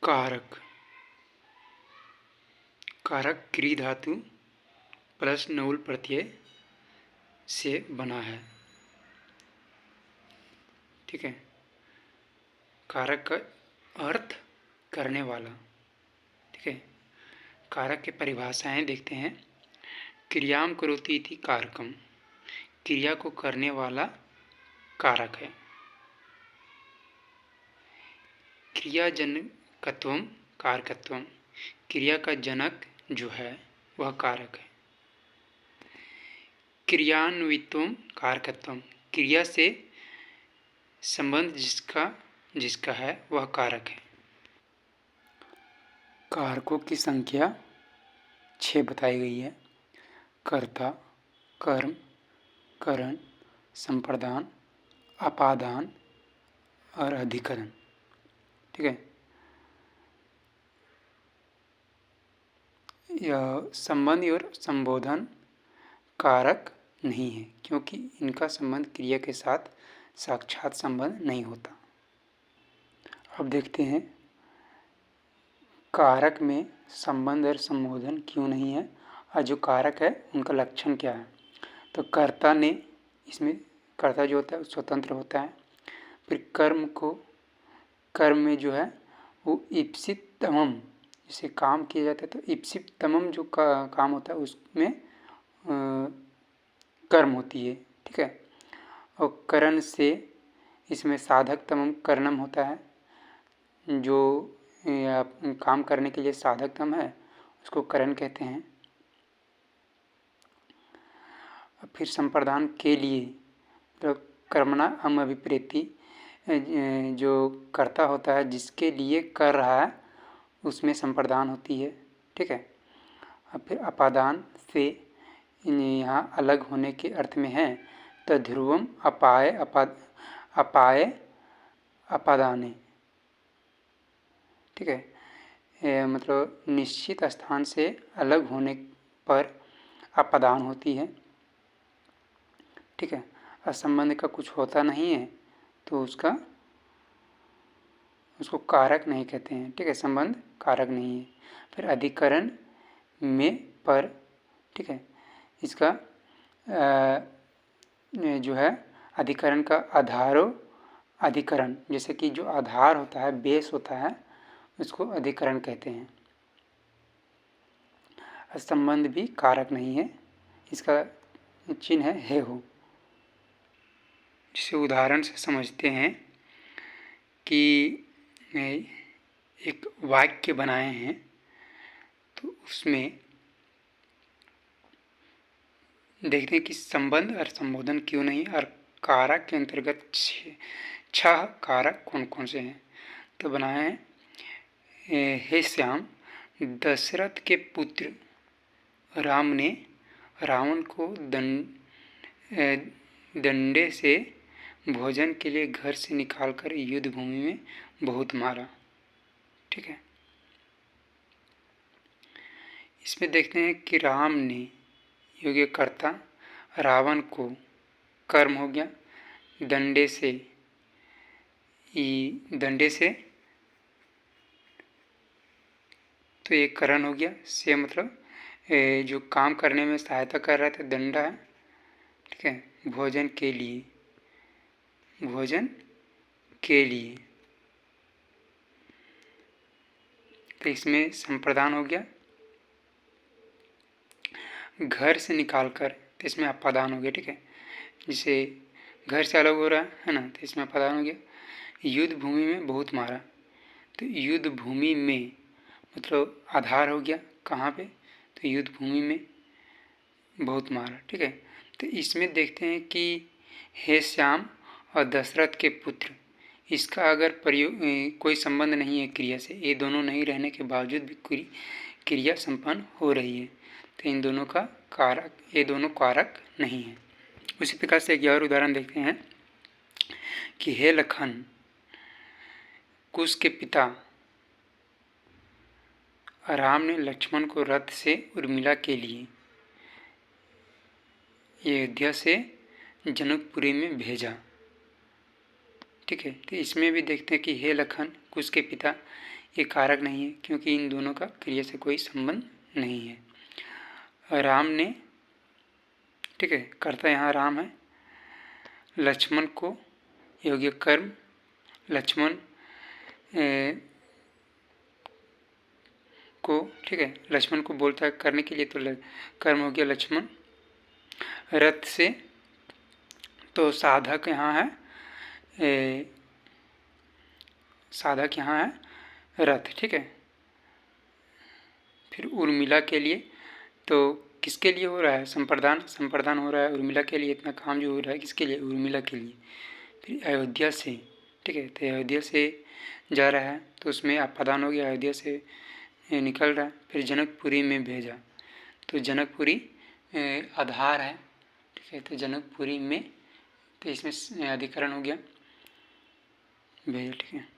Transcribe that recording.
कारक। कारक क्री धातु प्लस नऊल प्रत्यय से बना है। ठीक है। कारक का अर्थ करने वाला। ठीक है। कारक के परिभाषाएं देखते हैं। क्रियाम करोति इति कारकम, क्रिया को करने वाला कारक है। क्रिया जनकत्वम कारकत्वम, क्रिया का जनक जो है वह कारक है। क्रियान्वित्वम कारकत्वम, क्रिया से संबंध जिसका है वह कारक है। कारकों की संख्या 6 बताई गई है। कर्ता, कर्म, करण, संप्रदान, अपादान और अधिकरण। ठीक है। यह संबंध और संबोधन कारक नहीं है, क्योंकि इनका संबंध क्रिया के साथ साक्षात संबंध नहीं होता। अब देखते हैं कारक में संबंध और संबोधन क्यों नहीं है और जो कारक है उनका लक्षण क्या है। तो कर्ता ने, इसमें कर्ता जो होता है स्वतंत्र होता है। फिर कर्म में जो है वो ईप्सितमम, जिसे काम किया जाता है तो ईप्सितमम जो काम होता है उसमें कर्म होती है। ठीक है। और करण से इसमें साधक तमम कर्णम होता है, जो काम करने के लिए साधक तम है उसको करण कहते हैं। फिर संप्रदान के लिए तो कर्मणा अम अभिप्रेति, जो कर्ता होता है जिसके लिए कर रहा है उसमें संप्रदान होती है। ठीक है। फिर अपादान से यहाँ अलग होने के अर्थ में है तो ध्रुवम अपाय अपादाने। ठीक है। मतलब निश्चित स्थान से अलग होने पर अपादान होती है। ठीक है। असंबंध का कुछ होता नहीं है तो उसको कारक नहीं कहते हैं। ठीक है। संबंध कारक नहीं है। फिर अधिकरण में पर, ठीक है, इसका जो है अधिकरण का आधारो अधिकरण, जैसे कि जो आधार होता है, बेस होता है, उसको अधिकरण कहते हैं। संबंध भी कारक नहीं है, इसका चिन्ह है हे हो। जिसे उदाहरण से समझते हैं कि एक वाक्य बनाए हैं तो उसमें देखते हैं कि संबंध और संबोधन क्यों नहीं और कारक के अंतर्गत 6 कारक कौन कौन से हैं। तो बनाए हैं हे श्याम, दशरथ के पुत्र राम ने रावण को डंडे से भोजन के लिए घर से निकालकर युद्ध भूमि में बहुत मारा। ठीक है। इसमें देखते हैं कि राम ने योग्य कर्ता रावण को कर्म हो गया, डंडे से तो ये करण हो गया। से मतलब जो काम करने में सहायता कर रहा था, दंडा है। ठीक है। भोजन के लिए तो इसमें संप्रदान हो गया। घर से निकालकर तो इसमें अपादान हो गया। ठीक है। जिसे घर से अलग हो रहा है ना, तो इसमें अपादान हो गया। युद्ध भूमि में बहुत मारा, तो युद्ध भूमि में मतलब आधार हो गया कहाँ पे, तो युद्ध भूमि में बहुत मारा। ठीक है। तो इसमें देखते हैं कि हे श्याम और दशरथ के पुत्र, इसका अगर कोई संबंध नहीं है क्रिया से, ये दोनों नहीं रहने के बावजूद भी क्रिया संपन्न हो रही है, तो इन दोनों का कारक, ये दोनों कारक नहीं है। उसी प्रकार से एक और उदाहरण देखते हैं कि हे लखन, कुश के पिता राम ने लक्ष्मण को रथ से उर्मिला के लिए अयोध्या से जनकपुरी में भेजा। ठीक है। तो इसमें भी देखते हैं कि हे लखन, कुश के पिता, ये कारक नहीं है, क्योंकि इन दोनों का क्रिया से कोई संबंध नहीं है। राम ने, ठीक है, कर्ता यहाँ राम है, लक्ष्मण को, ये हो गया कर्म, लक्ष्मण को, ठीक है, लक्ष्मण को बोलता है करने के लिए, तो कर्म हो गया लक्ष्मण। रथ से, तो साधक यहाँ है, साधक यहाँ है रथ, ठीक है। फिर उर्मिला के लिए, तो किसके लिए हो रहा है, संप्रदान हो रहा है उर्मिला के लिए, इतना काम जो हो रहा है किसके लिए, उर्मिला के लिए। फिर अयोध्या से, ठीक है, तो अयोध्या से जा रहा है, तो उसमें आपादान हो गया, अयोध्या से निकल रहा है। फिर जनकपुरी में भेजा, तो जनकपुरी आधार है, ठीक है, तो जनकपुरी में, तो इसमें अधिकरण हो गया भेजा, ठीक है।